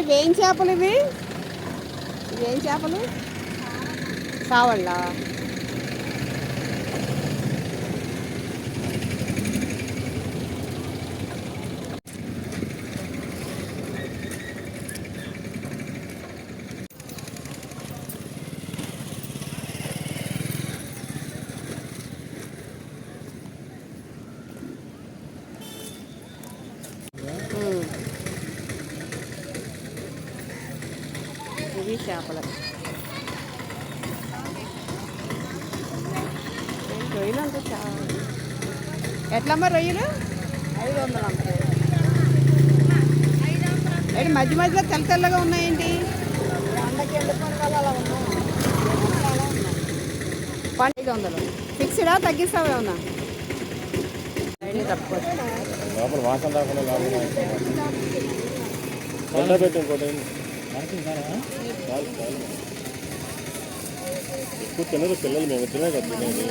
ఇవేం చేపలు ఇవి? ఇవేం చేపలు? సావళ్ళ. ఇవి చేపలు. రొయ్యలు అంతా చాలా. ఎట్లమ్మా రొయ్యలు? 500 అమ్మ. ఏంటి మధ్య మధ్యలో తెల్ల తెల్లగా ఉన్నాయేంటి? పండు 500. ఫిక్స్డా తగ్గిస్తావా ఏమన్నా? తక్కువ. ఎక్కువ తినరు పిల్లలు, మేము తినే కదా తినేది.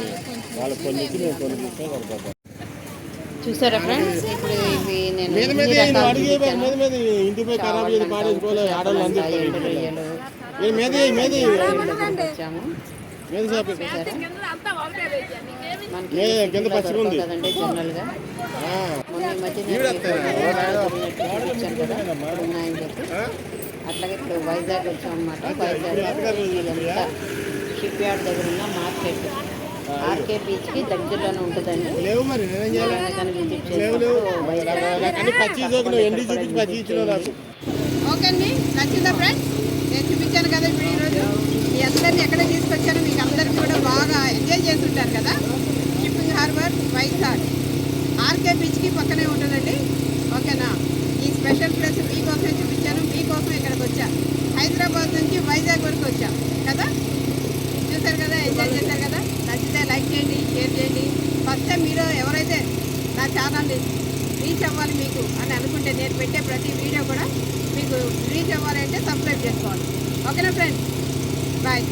వాళ్ళకి కొన్ని ఇచ్చి మేము కొన్ని తీసుకొని పడతాం. చూసారా ఫ్రెండ్స్, ఇప్పుడు ఇవి నేను ఇంటిపై ఖరాబ్ చేసి పాడేసుకోలే ఆడవాళ్ళు అందిస్తారు. కింద పచ్చిగా ఉంది కదండి జనరల్గా. ఉన్నాయని చెప్పి అట్లాగే ఇప్పుడు వైజాగ్ వచ్చామన్నమాట. వైజాగ్ షిప్ యార్డ్ దగ్గర ఉన్న మార్కెట్ ఆర్కే బీచ్కి దగ్గరలోనే ఉంటుందండి. ఓకే అండి, నచ్చిందా ఫ్రెండ్స్? నేను చూపించాను కదా ఇప్పుడు ఈరోజు మీ అందరినీ ఎక్కడ తీసుకొచ్చాను. మీకు అందరికీ కూడా బాగా ఎంజాయ్ చేస్తుంటారు కదా. షిప్పింగ్ హార్బర్ వైజాగ్ ఆర్కే బీచ్కి పక్కనే ఉంటుందండి. ఓకేనా? ఈ స్పెషల్ ప్లేస్ మీకోసమే చూపించాను. మీకోసం ఇక్కడికి వచ్చా. హైదరాబాద్ నుంచి వైజాగ్ వరకు వచ్చా కదా. చూసారు కదా, ఎంజాయ్ చేశారు కదా. నచ్చితే లైక్ చేయండి, షేర్ చేయండి. ఫస్ట్ టైం మీరు ఎవరైతే నా ఛానల్ని రీచ్ అవ్వాలి మీకు అని అనుకుంటే, నేను పెట్టే ప్రతి వీడియో కూడా మీకు రీచ్ అవ్వాలంటే సబ్స్క్రైబ్ చేసుకోవాలి. ఓకేనా ఫ్రెండ్స్? బాయ్.